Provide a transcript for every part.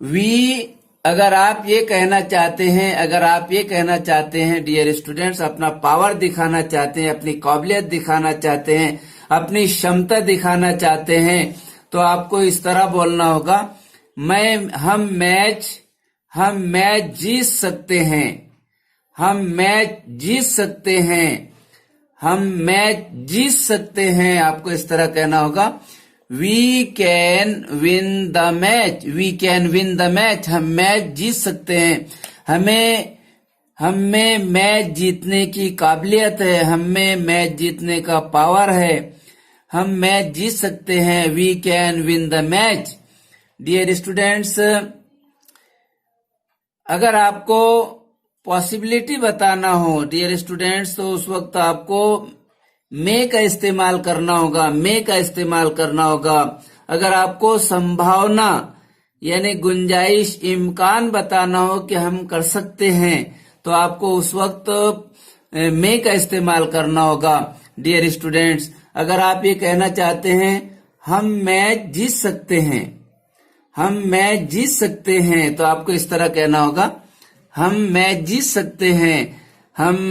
We अगर आप ये कहना चाहते हैं, अगर आप ये कहना चाहते हैं डियर स्टूडेंट्स, अपना पावर दिखाना चाहते हैं, अपनी काबिलियत दिखाना चाहते हैं, अपनी क्षमता दिखाना चाहते हैं, तो आपको इस तरह बोलना होगा, हम मैच जीत सकते हैं, हम मैच जीत सकते हैं, हम मैच जीत सकते हैं। आपको इस तरह कहना होगा, we can win the match, we can win the match, हम मैच जीत सकते हैं, हमें मैच जीतने की काबिलियत है, हमें मैच जीतने का पावर है, हम मैच जीत सकते हैं, we can win the match. Dear students, अगर आपको पॉसिबिलिटी बताना हो डियर स्टूडेंट्स, तो उस वक्त आपको मे का इस्तेमाल करना होगा, मे का इस्तेमाल करना होगा। अगर आपको संभावना यानी गुंजाइश, इम्कान बताना हो कि हम कर सकते हैं, तो आपको उस वक्त मे का इस्तेमाल करना होगा। डियर स्टूडेंट्स, अगर आप ये कहना चाहते हैं हम मैच जीत सकते हैं, हम मैच जीत सकते हैं, तो आपको इस तरह कहना होगा, हम मैच जीत सकते हैं। हम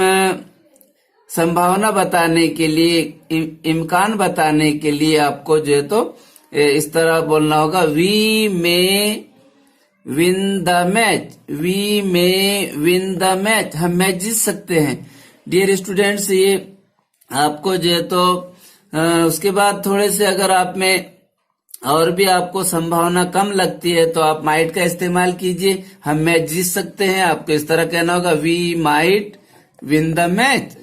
संभावना बताने के लिए, इम्कान बताने के लिए आपको जो है तो इस तरह बोलना होगा, we may win the match, we may win the match, हम मैच जीत सकते हैं। डियर स्टूडेंट्स, ये आपको जो है तो उसके बाद थोड़े से अगर आप में और भी आपको संभावना कम लगती है तो आप माइट का इस्तेमाल कीजिए, हम मैच जीत सकते हैं। आपको इस तरह कहना होगा, we might win the match,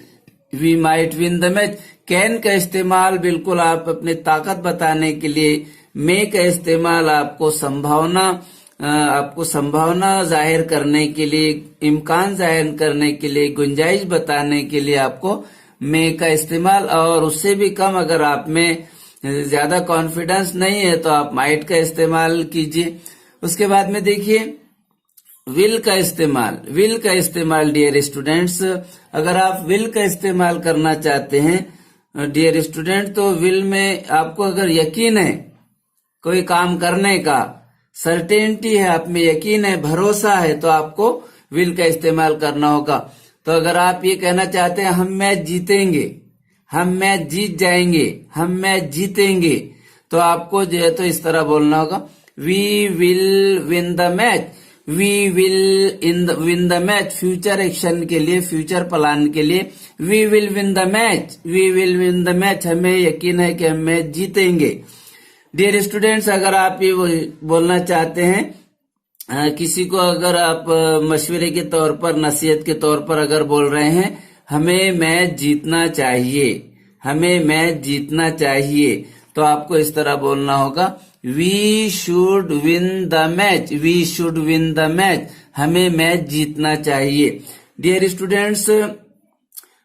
we might win the match. Can का इस्तेमाल बिल्कुल आप अपनी ताकत बताने के लिए, मे का इस्तेमाल आपको संभावना जाहिर करने के लिए, इम्कान जाहिर करने के लिए, गुंजाइश बताने के लिए आपको मे का इस्तेमाल, और उससे भी कम अगर आप में ज्यादा कॉन्फिडेंस नहीं है तो आप माइट का इस्तेमाल कीजिए। उसके बाद में देखिए विल का इस्तेमाल, विल का इस्तेमाल डियर स्टूडेंट्स, अगर आप विल का इस्तेमाल करना चाहते हैं डियर स्टूडेंट, तो विल में आपको अगर यकीन है कोई काम करने का, सर्टेनिटी है, आप में यकीन है, भरोसा है, तो आपको विल का इस्तेमाल करना होगा। तो अगर आप ये कहना चाहते हैं हम मैच जीतेंगे, हम मैच जीत जाएंगे, हम मैच जीतेंगे, तो आपको जो है तो इस तरह बोलना होगा, we will win the match, we will win the match. Future action के लिए, फ्यूचर प्लान के लिए, we will win the match, we will win the match, हमें यकीन है कि हम मैच जीतेंगे। डियर स्टूडेंट्स, अगर आप ये बोलना चाहते हैं किसी को, अगर आप मशवरे के तौर पर, नसीहत के तौर पर अगर बोल रहे हैं, हमें मैच जीतना चाहिए, हमें मैच जीतना चाहिए, तो आपको इस तरह बोलना होगा, we should win the match, we should win the match, हमें मैच जीतना चाहिए। डियर स्टूडेंट्स,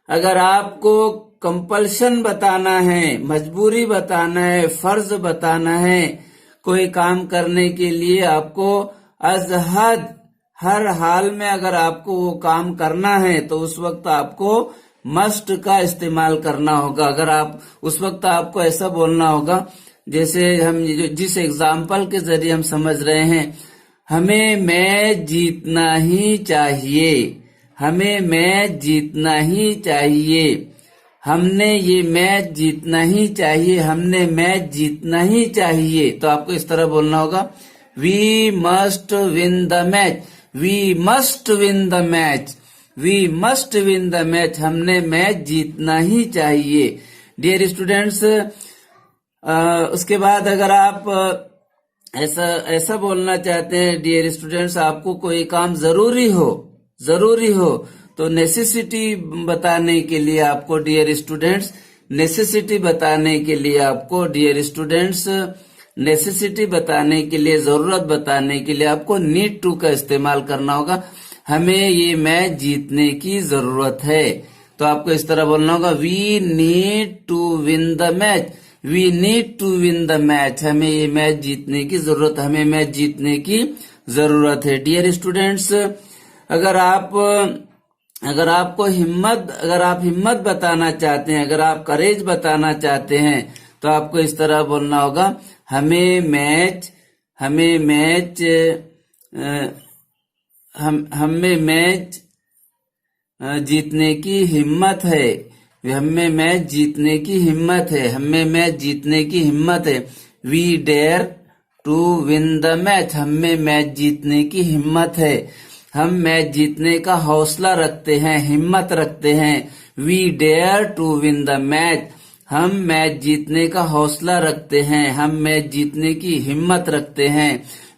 अगर आपको कंपल्शन बताना है, मजबूरी बताना है, फर्ज बताना है, कोई काम करने के लिए आपको अज़हद हर हाल में अगर आपको वो काम करना है, तो उस वक्त आपको मस्ट का इस्तेमाल करना होगा। अगर आप उस वक्त आपको ऐसा बोलना होगा, जैसे हम जिस एग्जाम्पल के जरिए हम समझ रहे हैं, हमें मैच जीतना ही चाहिए, हमें मैच जीतना ही चाहिए, हमने ये मैच जीतना ही चाहिए, हमने मैच जीतना ही चाहिए, तो आपको इस तरह बोलना होगा, we must win the match, we must win the match, we must win the match, हमने मैच जीतना ही चाहिए। डियर स्टूडेंट्स, उसके बाद अगर आप ऐसा बोलना चाहते हैं डियर स्टूडेंट्स, आपको कोई काम जरूरी हो, तो नेसेसिटी बताने के लिए आपको डियर स्टूडेंट्स, नेसेसिटी बताने के लिए आपको डियर स्टूडेंट्स, नेसेसिटी बताने के लिए, जरूरत बताने के लिए आपको नीड टू का इस्तेमाल करना होगा, हमें ये मैच जीतने की जरूरत है, तो आपको इस तरह बोलना होगा, we need to win the match, we need to win the match, हमें ये मैच जीतने की जरूरत, हमें मैच जीतने की जरूरत है। डियर स्टूडेंट्स, अगर आप हिम्मत बताना चाहते हैं, अगर आप करेज बताना चाहते हैं, तो आपको इस तरह बोलना होगा, हमें मैच हम में मैच जीतने की हिम्मत है। हमें मैच जीतने की हिम्मत है। हमें मैच जीतने की हिम्मत है। We dare to win the match. हमें मैच जीतने की हिम्मत है। हम मैच जीतने का हौसला रखते हैं, हिम्मत रखते हैं। We dare to win the match. हम मैच जीतने का हौसला रखते हैं, हम मैच जीतने की हिम्मत रखते हैं।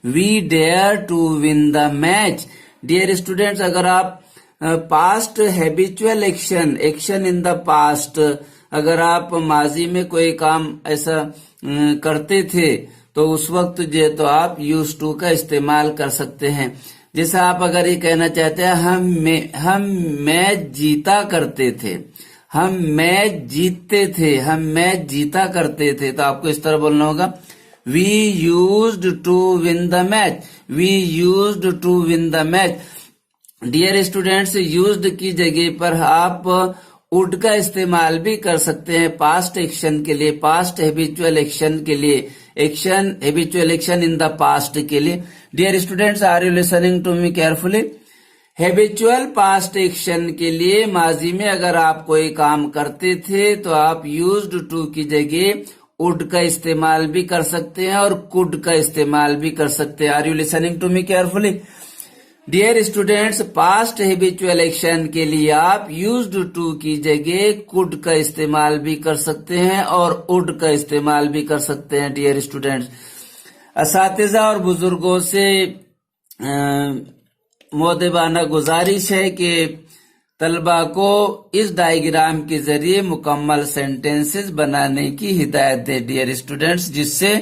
We dare to win the match. Dear students, अगर आप past habitual action, action in the past, अगर आप माजी में कोई काम ऐसा करते थे तो उस वक्त जो है तो आप यूज टू का इस्तेमाल कर सकते हैं। जैसे आप अगर ये कहना चाहते हैं हम मैच जीता करते थे, हम मैच जीतते थे, हम मैच जीता करते थे, तो आपको इस तरह बोलना होगा we used to win the match. We used to win the match. Dear students, used की जगह पर आप वुड का इस्तेमाल भी कर सकते हैं पास्ट एक्शन के लिए, पास्ट हैबिचुअल एक्शन के लिए, action habitual action in the past के लिए। Dear students, are you listening to me carefully? Habitual past action के लिए माजी में अगर आप कोई काम करते थे तो आप यूज्ड टू की जगह वुड का इस्तेमाल भी कर सकते हैं और कुड का इस्तेमाल भी कर सकते हैं। Are you listening to me carefully? Dear students, past habitual action के लिए आप यूज्ड टू की जगह कुड का इस्तेमाल भी कर सकते हैं और वुड का इस्तेमाल भी कर सकते हैं। डियर स्टूडेंट्स, असातिज़ा और बुजुर्गों से मोदेबाना गुजारिश है कि तलबा को इस डायग्राम के जरिए मुकम्मल सेंटेंसेस बनाने की हिदायत दे। डियर स्टूडेंट्स, जिससे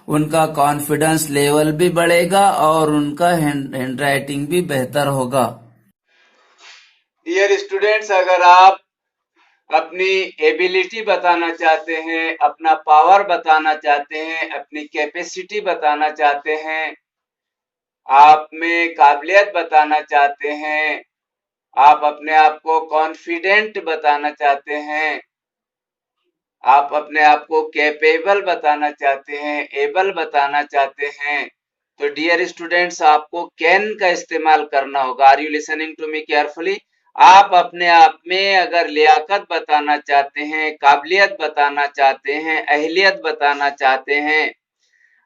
उनका कॉन्फिडेंस लेवल भी बढ़ेगा और उनका हैंड राइटिंग भी बेहतर होगा। डियर स्टूडेंट्स, अगर आप अपनी एबिलिटी बताना चाहते हैं, अपना पावर बताना चाहते हैं, अपनी कैपेसिटी बताना चाहते हैं, आप में काबिलियत बताना चाहते हैं, आप अपने आप को कॉन्फिडेंट बताना चाहते हैं, आप अपने आप को कैपेबल बताना चाहते हैं, एबल बताना चाहते हैं, तो डियर स्टूडेंट्स आपको कैन का इस्तेमाल करना होगा। Are you listening to me carefully? आप अपने आप में अगर लियाकत बताना चाहते हैं, काबिलियत बताना चाहते हैं, अहलियत बताना चाहते हैं,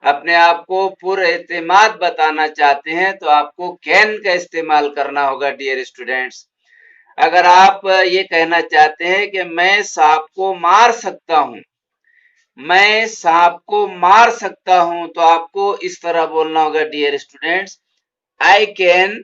अपने आप को पुरएतमाद बताना चाहते हैं, तो आपको कैन का इस्तेमाल करना होगा। डियर स्टूडेंट्स, अगर आप ये कहना चाहते हैं कि मैं सांप को मार सकता हूं, मैं सांप को मार सकता हूं, तो आपको इस तरह बोलना होगा। Dear students, I can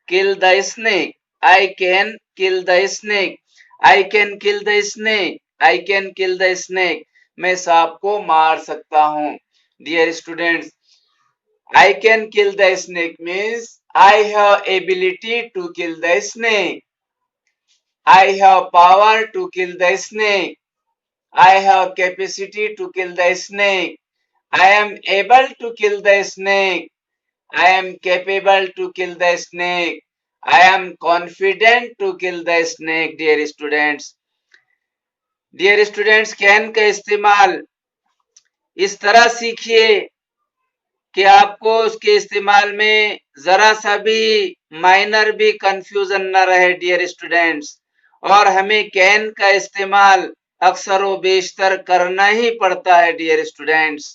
kill the snake. I can kill the snake. I can kill the snake. I can kill the snake. मैं सांप को मार सकता हूं। Dear students, I can kill the snake means I have ability to kill the snake. I have power to kill the snake. I have capacity to kill the snake. I am able to kill the snake. I am capable to kill the snake. I am confident to kill the snake. Dear students, can का इस्तेमाल इस तरह सीखिए कि आपको उसके इस्तेमाल में जरा सा भी माइनर भी कंफ्यूजन न रहे। डियर स्टूडेंट्स, और हमें कैन का इस्तेमाल अक्सर व बेशतर करना ही पड़ता है। डियर स्टूडेंट्स,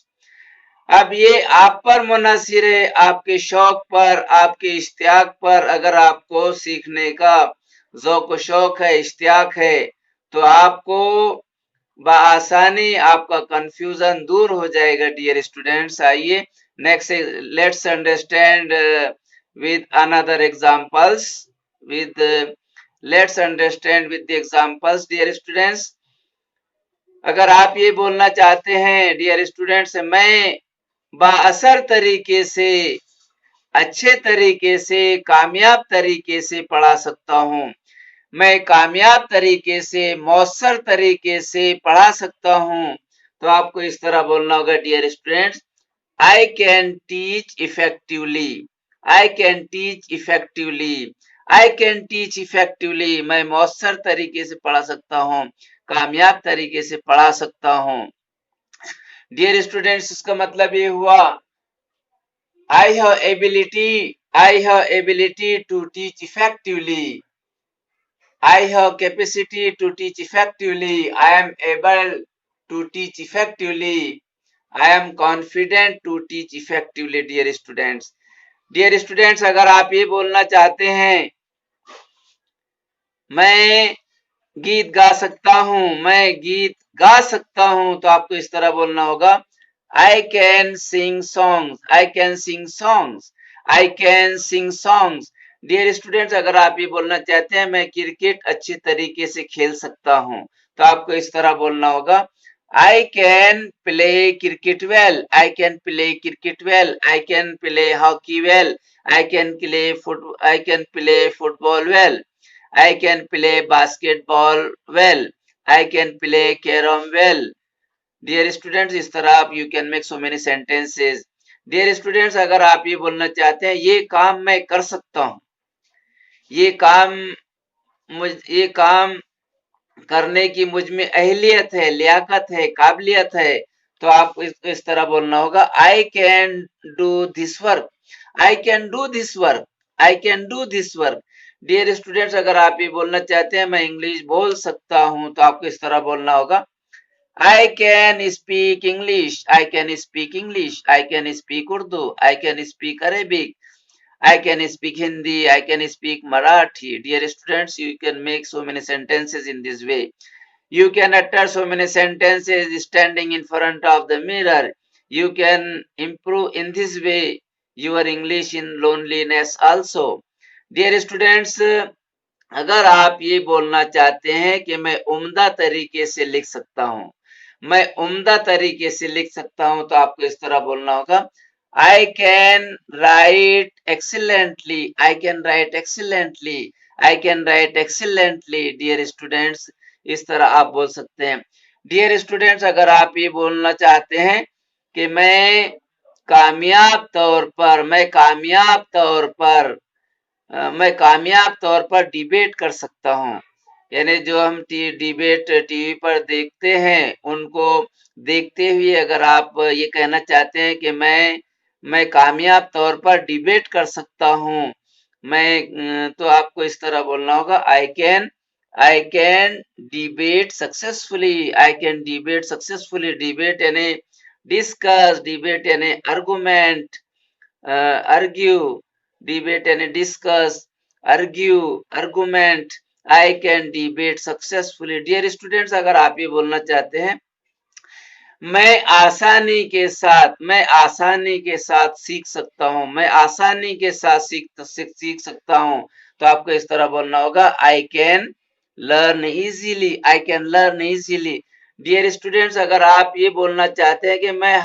अब ये आप पर मुनहसिर है, आपके शौक पर, आपके इश्तियाक पर। अगर आपको सीखने का ज़ौक़ शौक है, इश्तियाक है, तो आपको बआसानी आपका कंफ्यूजन दूर हो जाएगा। डियर स्टूडेंट्स, आइए next let's understand with another examples with let's understand with the examples. Dear students, अगर आप ये बोलना चाहते हैं डियर स्टूडेंट्स, मैं बाअसर तरीके से, अच्छे तरीके से, कामयाब तरीके से पढ़ा सकता हूं, मैं कामयाब तरीके से, मौसर तरीके से पढ़ा सकता हूं, तो आपको इस तरह बोलना होगा। Dear students, I can teach effectively. I can teach effectively. I can teach effectively. मैं मौसर तरीके से पढ़ा सकता हूँ, कामयाब तरीके से पढ़ा सकता हूँ। डियर स्टूडेंट्स, इसका मतलब ये हुआ I have ability I have ability to teach effectively. I have capacity to teach effectively. I am able to teach effectively. I am confident to teach effectively, dear students. Dear students, अगर आप ये बोलना चाहते हैं मैं गीत गा सकता हूं, मैं गीत गा सकता हूं, तो आपको इस तरह बोलना होगा I can sing songs, I can sing songs, I can sing songs. Dear students, अगर आप ये बोलना चाहते हैं मैं क्रिकेट अच्छी तरीके से खेल सकता हूं, तो आपको इस तरह बोलना होगा I can play cricket well, I can play cricket well, I can play hockey well, I can play football well, I can play basketball well. I can play carom well. Dear students, इस तरह आप you can make so many sentences. Dear students, अगर आप ये बोलना चाहते हैं ये काम मैं कर सकता हूँ, ये काम करने की मुझ में अहलियत है, लियाकत है, काबिलियत है, तो आपको इस तरह बोलना होगा I can do this work, I can do this work, I can do this work. Dear students, अगर आप ये बोलना चाहते हैं मैं इंग्लिश बोल सकता हूं, तो आपको इस तरह बोलना होगा I can speak English, I can speak English, I can speak Urdu, I can speak Arabic, I can speak Hindi, I can speak Marathi. Dear students, you can make so many sentences in this way. You can utter so many sentences standing in front of the mirror. You can improve in this way your English in loneliness also. Dear students, अगर आप ये बोलना चाहते हैं कि मैं उम्दा तरीके से लिख सकता हूं, मैं उम्दा तरीके से लिख सकता हूं, तो आपको इस तरह बोलना होगा I can write excellently, I can write excellently, I can write excellently, dear students, इस तरह आप बोल सकते हैं। Dear students, अगर आप ये बोलना चाहते हैं कि मैं कामयाब तौर पर डिबेट कर सकता हूँ, यानी जो हम डिबेट टीवी पर देखते हैं उनको देखते हुए अगर आप ये कहना चाहते हैं कि मैं कामयाब तौर पर डिबेट कर सकता हूँ, तो आपको इस तरह बोलना होगा I can debate successfully, I can debate successfully. Debate यानी डिस्कस, डिबेट यानी argument, argue, debate and discuss, argue, argument, I can debate successfully. Dear students, अगर आप ये बोलना चाहते हैं मैं आसानी के साथ सीख सकता हूं, मैं आसानी के साथ सीख सकता हूं, तो आपको इस तरह बोलना होगा I can learn easily, I can learn easily. Dear students, अगर आप ये बोलना चाहते हैं कि मैं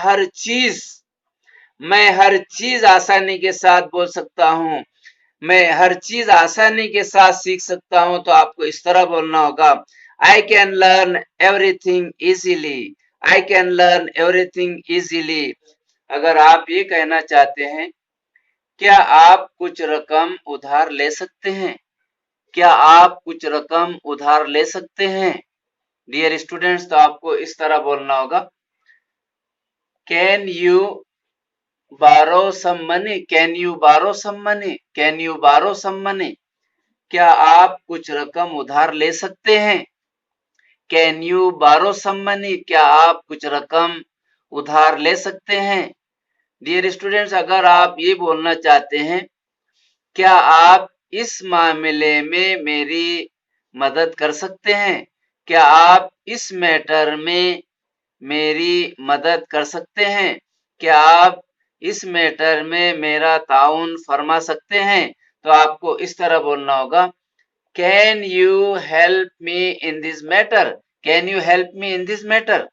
हर चीज आसानी के साथ बोल सकता हूं, मैं हर चीज आसानी के साथ सीख सकता हूं, तो आपको इस तरह बोलना होगा I can learn everything easily, I can learn everything easily. अगर आप ये कहना चाहते हैं क्या आप कुछ रकम उधार ले सकते हैं, क्या आप कुछ रकम उधार ले सकते हैं, डियर स्टूडेंट्स, तो आपको इस तरह बोलना होगा can you borrow some money, can you borrow some money, can you borrow some money, क्या आप कुछ रकम उधार ले सकते हैं, can you borrow some money, क्या आप कुछ रकम उधार ले सकते हैं। डियर स्टूडेंट्स, अगर आप ये बोलना चाहते हैं क्या आप इस मामले में मेरी मदद कर सकते हैं, क्या आप इस मैटर में मेरी मदद कर सकते हैं, क्या आप इस मैटर में मेरा ताउन फरमा सकते हैं, तो आपको इस तरह बोलना होगा can you help me in this matter, can you help me in this matter,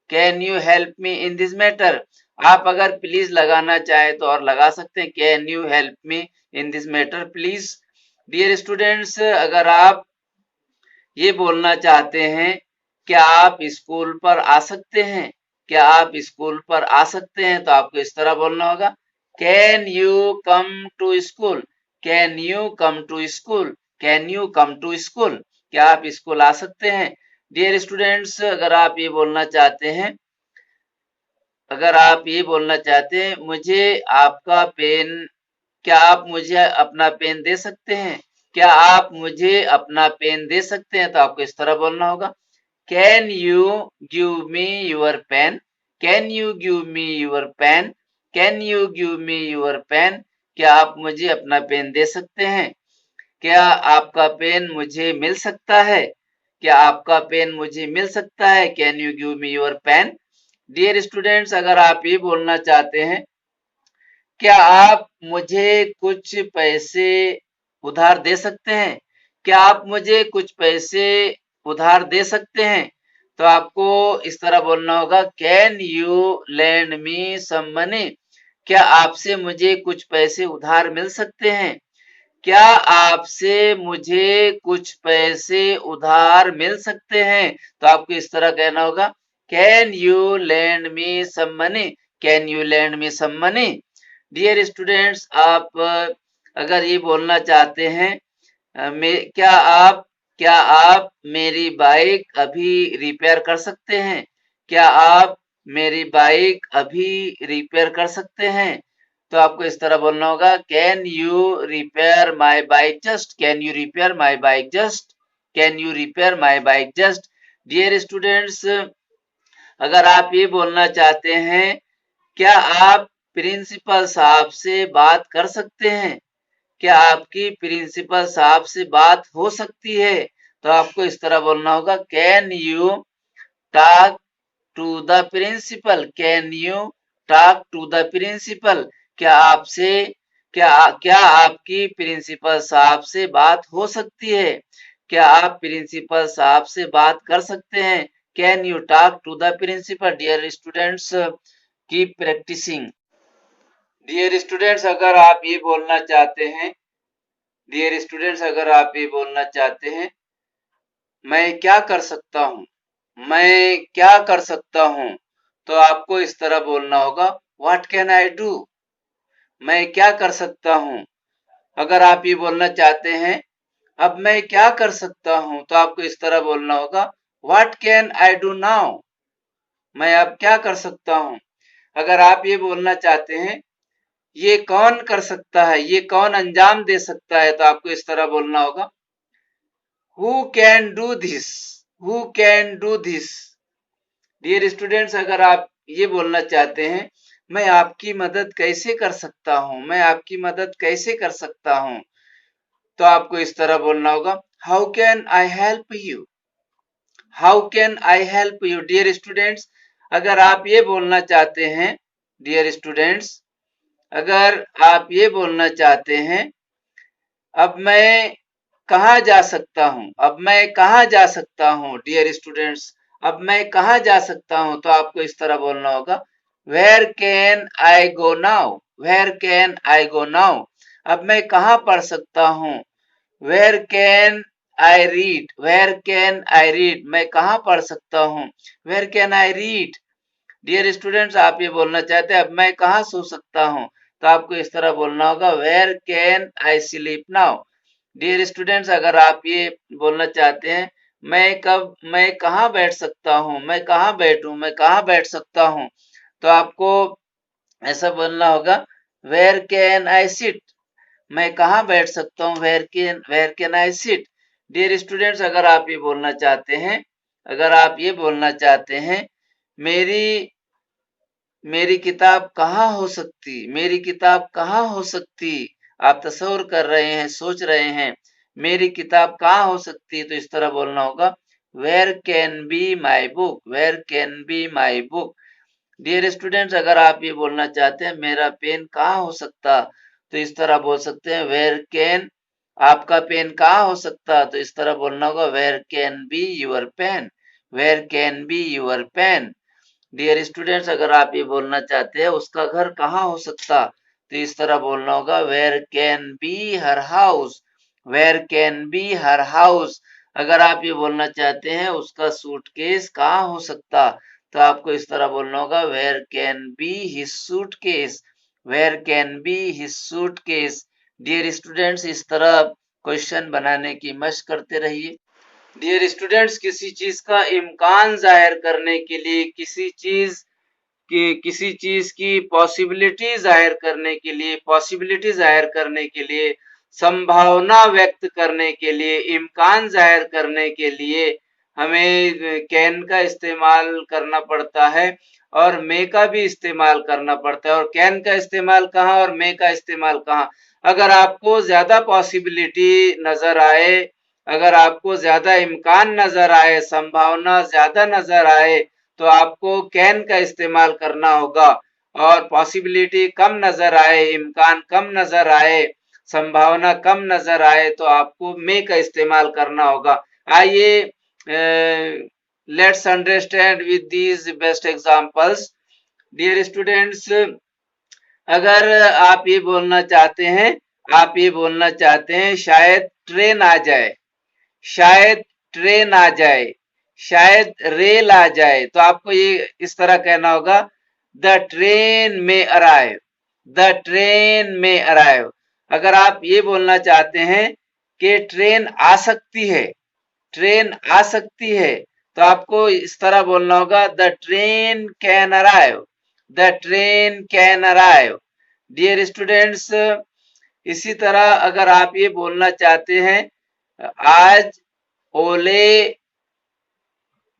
can you help me in this matter. आप अगर प्लीज लगाना चाहे तो और लगा सकते हैं can you help me in this matter please. Dear students, अगर आप ये बोलना चाहते हैं क्या आप स्कूल पर आ सकते हैं, क्या आप स्कूल पर आ सकते हैं, तो आपको इस तरह बोलना होगा can you come to school, can you come to school, can you come to school, क्या आप स्कूल आ सकते हैं। डियर स्टूडेंट्स, अगर आप ये बोलना चाहते हैं मुझे आपका पेन क्या आप मुझे अपना पेन दे सकते हैं? क्या आप मुझे अपना पेन दे सकते हैं? तो आपको इस तरह बोलना होगा, can you give me your pen? Can you give me your pen? Can you give me your pen? क्या आप मुझे अपना पेन दे सकते हैं? क्या आपका पेन मुझे मिल सकता है? क्या आपका पेन मुझे मिल सकता है? Can you give me your pen? Dear students, अगर आप ये बोलना चाहते हैं, क्या आप मुझे कुछ पैसे उधार दे सकते हैं? क्या आप मुझे कुछ पैसे उधार दे सकते हैं? तो आपको इस तरह बोलना होगा, can you lend me some money? क्या आपसे मुझे कुछ पैसे उधार मिल सकते हैं? क्या आपसे मुझे कुछ पैसे उधार मिल सकते हैं? तो आपको इस तरह कहना होगा, can you lend me some money? Can you lend me some money? Dear students, आप अगर ये बोलना चाहते हैं, क्या आप मेरी बाइक अभी रिपेयर कर सकते हैं? क्या आप मेरी बाइक अभी रिपेयर कर सकते हैं? तो आपको इस तरह बोलना होगा, can you repair my bike just? Can you repair my bike just? Can you repair my bike just? Dear students, अगर आप ये बोलना चाहते हैं, क्या आप प्रिंसिपल साहब से बात कर सकते हैं? क्या आपकी प्रिंसिपल साहब से बात हो सकती है? तो आपको इस तरह बोलना होगा, can you talk to the principal? Can you talk to the principal? क्या आपसे क्या क्या आपकी प्रिंसिपल साहब से बात हो सकती है? क्या आप प्रिंसिपल साहब से बात कर सकते हैं? Can you talk to the principal? Dear students, keep practicing. Dear students, अगर आप ये बोलना चाहते हैं, डियर स्टूडेंट्स, अगर आप ये बोलना चाहते हैं, मैं क्या कर सकता हूँ? मैं क्या कर सकता हूँ? तो आपको इस तरह बोलना होगा, व्हाट कैन आई डू? मैं क्या कर सकता हूँ? अगर आप ये बोलना चाहते हैं, अब मैं क्या कर सकता हूँ? तो आपको इस तरह बोलना होगा, what can I do now? मैं अब क्या कर सकता हूँ? अगर आप ये बोलना चाहते हैं, ये कौन कर सकता है? ये कौन अंजाम दे सकता है? तो आपको इस तरह बोलना होगा, who can do this? Who can do this? Dear students, अगर आप ये बोलना चाहते हैं, मैं आपकी मदद कैसे कर सकता हूँ? मैं आपकी मदद कैसे कर सकता हूँ? तो आपको इस तरह बोलना होगा, how can I help you? How can I help you? Dear students, अगर आप ये बोलना चाहते हैं, डियर स्टूडेंट्स, अगर आप ये बोलना चाहते हैं, अब मैं कहाँ जा सकता हूँ? अब मैं कहाँ जा सकता हूँ? डियर स्टूडेंट्स, अब मैं कहाँ जा सकता हूँ? तो आपको इस तरह बोलना होगा, where can I go now? Where can I go now? अब मैं कहाँ पढ़ सकता हूँ? Where can I read? Where can I read? मैं कहाँ पढ़ सकता हूँ? Where can I read? Dear students, आप ये बोलना चाहते हैं, अब मैं कहाँ सो सकता हूँ? तो आपको इस तरह बोलना होगा, where can I sleep now? Dear students, अगर आप ये बोलना चाहते हैं, मैं कहाँ बैठ सकता हूँ? मैं कहाँ बैठूं? मैं कहाँ बैठ सकता हूँ? तो आपको ऐसा बोलना होगा, वेयर कैन आई सिट? मैं कहाँ बैठ सकता हूँ? Where can I sit? Dear students, अगर आप ये बोलना चाहते हैं, अगर आप ये बोलना चाहते हैं, मेरी मेरी किताब कहाँ हो सकती? मेरी किताब कहाँ हो सकती? आप तसव्वुर कर रहे हैं, सोच रहे हैं, मेरी किताब कहाँ हो सकती? तो इस तरह बोलना होगा, where can be my book? Where can be my book? Dear students, अगर आप ये बोलना चाहते हैं, मेरा पेन कहाँ हो सकता? तो इस तरह बोल सकते हैं, वेयर कैन आपका पेन कहाँ हो सकता? तो इस तरह बोलना होगा, where can be your pen? Where can be your pen? Dear students, अगर आप ये बोलना चाहते हैं, उसका घर कहाँ हो सकता? तो इस तरह बोलना होगा, where can be her house? Where can be her house? अगर आप ये बोलना चाहते हैं, उसका सूटकेस कहाँ हो सकता? तो आपको इस तरह बोलना होगा, where can be his suitcase? Where can be his suitcase? Dear students, इस तरह क्वेश्चन बनाने की मशक करते रहिए। डियर स्टूडेंट्स, किसी चीज का इम्कान जाहिर करने के लिए, किसी चीज कि किसी चीज की पॉसिबिलिटी जाहिर करने के लिए, संभावना व्यक्त करने के लिए, इम्कान जाहिर करने के लिए हमें कैन का इस्तेमाल करना पड़ता है और मे का भी इस्तेमाल करना पड़ता है। और कैन का इस्तेमाल कहाँ और मे का इस्तेमाल कहाँ? अगर आपको ज्यादा पॉसिबिलिटी नजर आए, अगर आपको ज्यादा इम्कान नजर आए, संभावना ज्यादा नजर आए, तो आपको कैन का इस्तेमाल करना होगा। और पॉसिबिलिटी कम नजर आए, इम्कान कम नजर आए, संभावना कम नजर आए, तो आपको मे का इस्तेमाल करना होगा। आइए let's understand with these best examples. Dear students, अगर आप ये बोलना चाहते हैं, शायद ट्रेन आ जाए, शायद ट्रेन आ जाए, शायद रेल आ जाए, तो आपको ये इस तरह कहना होगा, द ट्रेन में अराइव, द ट्रेन में अराइव। अगर आप ये बोलना चाहते हैं कि ट्रेन आ सकती है, ट्रेन आ सकती है, तो आपको इस तरह बोलना होगा, the train can arrive, the train can arrive. Dear students, इसी तरह अगर आप ये बोलना चाहते हैं, आज ओले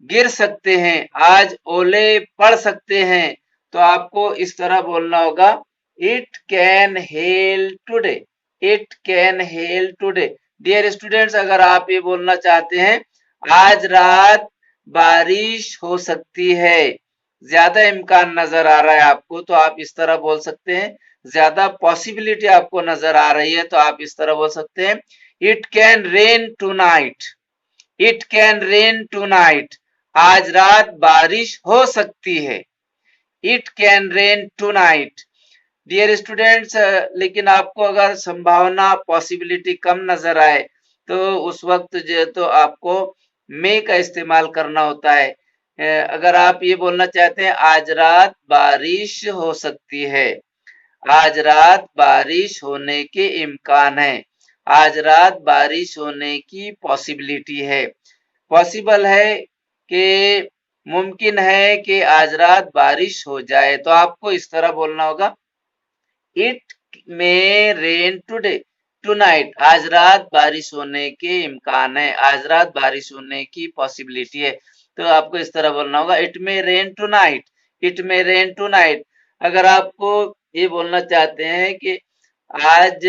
गिर सकते हैं, आज ओले पड़ सकते हैं, तो आपको इस तरह बोलना होगा, it can hail today, it can hail today. Dear students, अगर आप ये बोलना चाहते हैं, आज रात बारिश हो सकती है, ज्यादा इम्कान नजर आ रहा है आपको, तो आप इस तरह बोल सकते हैं। ज्यादा पॉसिबिलिटी आपको नजर आ रही है, तो आप इस तरह बोल सकते हैं, it can rain tonight, it can rain tonight, आज रात बारिश हो सकती है, it can rain tonight. Dear students, लेकिन आपको अगर संभावना पॉसिबिलिटी कम नजर आए, तो उस वक्त जो तो आपको मे का इस्तेमाल करना होता है। अगर आप ये बोलना चाहते हैं, आज रात बारिश हो सकती है, आज रात बारिश होने के इम्कान है, आज रात बारिश होने की पॉसिबिलिटी है, पॉसिबल है कि मुमकिन है कि आज रात बारिश हो जाए, तो आपको इस तरह बोलना होगा, इट में रेन टुडे टुनाइट, आज रात बारिश होने के इम्कान है, आज रात बारिश होने की पॉसिबिलिटी है, तो आपको इस तरह बोलना होगा, इट में रेन टुनाइट, इट में रेन टुनाइट। अगर आपको ये बोलना चाहते हैं कि आज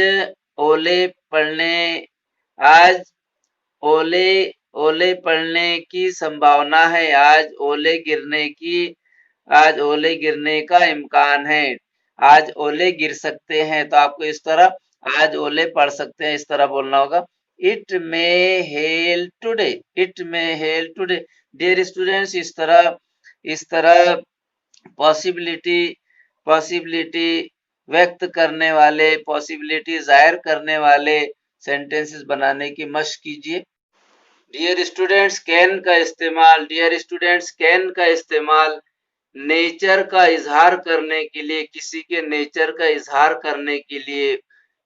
ओले पड़ने, आज ओले ओले पड़ने की संभावना है, आज ओले गिरने की, आज ओले गिरने का इम्कान है, आज ओले गिर सकते हैं, तो आपको इस तरह आज ओले पड़ सकते हैं, इस तरह बोलना होगा, it may hail today, it may hail today. Dear students, इस तरह पॉसिबिलिटी पॉसिबिलिटी व्यक्त करने वाले, पॉसिबिलिटी जाहिर करने वाले सेंटेंसेस बनाने की मशक कीजिए। डियर स्टूडेंट्स, कैन का इस्तेमाल, डियर स्टूडेंट्स, कैन का इस्तेमाल नेचर का इजहार करने के लिए, किसी के नेचर का इजहार करने के लिए,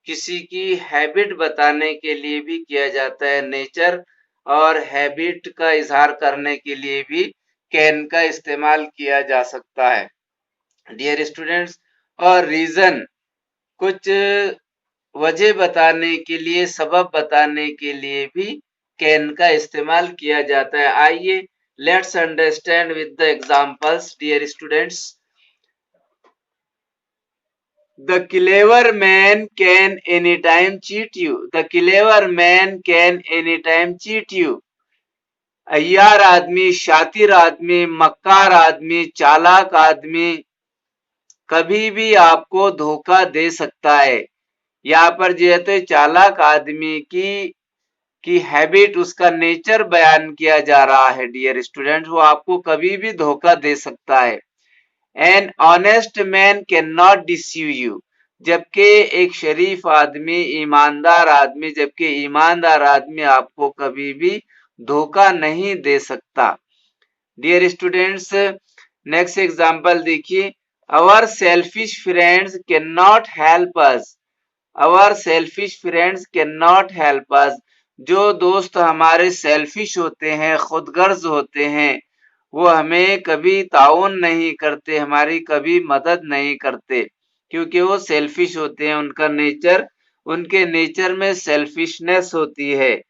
किसी की हैबिट बताने के लिए भी किया जाता है। नेचर और हैबिट का इजहार करने के लिए भी कैन का इस्तेमाल किया जा सकता है। डियर स्टूडेंट्स, और रीजन, कुछ वजह बताने के लिए, सबब बताने के लिए भी कैन का इस्तेमाल किया जाता है। आइए let's understand with the examples. Dear students, the clever man can any time cheat you, the clever man can any time cheat you. अय्यार आदमी, शातिर आदमी, मक्कार आदमी, चालाक आदमी कभी भी आपको धोखा दे सकता है। यहाँ पर जो है चालाक आदमी की हैबिट, उसका नेचर बयान किया जा रहा है। डियर स्टूडेंट, वो आपको कभी भी धोखा दे सकता है। An honest man can not deceive you, जबकि एक शरीफ आदमी, ईमानदार आदमी, जबकि ईमानदार आदमी आपको कभी भी धोखा नहीं दे सकता। डियर स्टूडेंट्स, नेक्स्ट एग्जांपल देखिए, our selfish friends can not help us, our selfish friends can not help us. जो दोस्त हमारे सेल्फिश होते हैं, खुदगर्ज होते हैं, वो हमें कभी ताउन नहीं करते, हमारी कभी मदद नहीं करते, क्योंकि वो सेल्फिश होते हैं। उनके नेचर में सेल्फिशनेस होती है।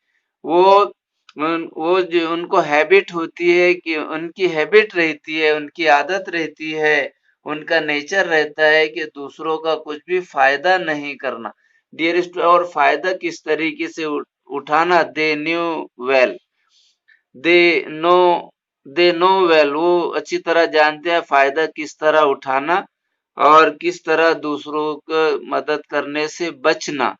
वो वो जो उनको हैबिट होती है कि उनकी हैबिट रहती है, उनकी आदत रहती है, उनका नेचर रहता है कि दूसरों का कुछ भी फायदा नहीं करना। डियरेस्ट, और फायदा किस तरीके से उठाना, they knew well, they know they know well, वो अच्छी तरह जानते हैं फायदा किस तरह उठाना और किस तरह दूसरों को मदद करने से बचना।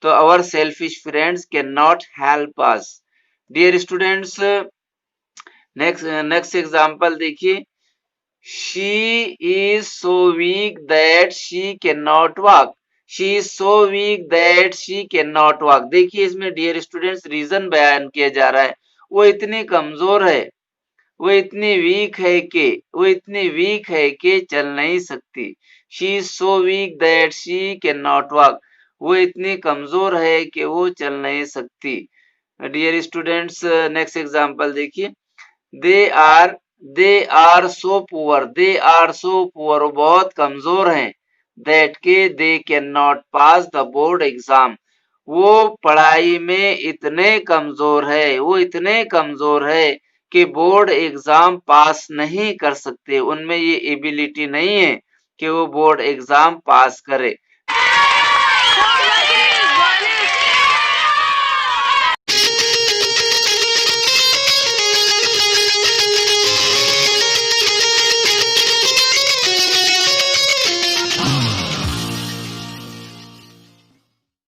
तो our selfish friends cannot help us. Dear students, next example देखिए, she is so weak that she cannot walk. She is so weak that she cannot walk. देखिए इसमें डियर स्टूडेंट्स रीजन बयान किया जा रहा है। वो इतनी कमजोर है, वो इतनी वीक है कि चल नहीं सकती। She is so weak that she can not walk. वो इतनी कमजोर है कि वो चल नहीं सकती। डियर स्टूडेंट्स, नेक्स्ट एग्जांपल देखिए, they are they are so poor, वो बहुत कमजोर हैं। दैट के they can not pass the board exam, वो पढ़ाई में इतने कमजोर है कि बोर्ड एग्जाम पास नहीं कर सकते। उनमें ये एबिलिटी नहीं है कि वो बोर्ड एग्जाम पास करे।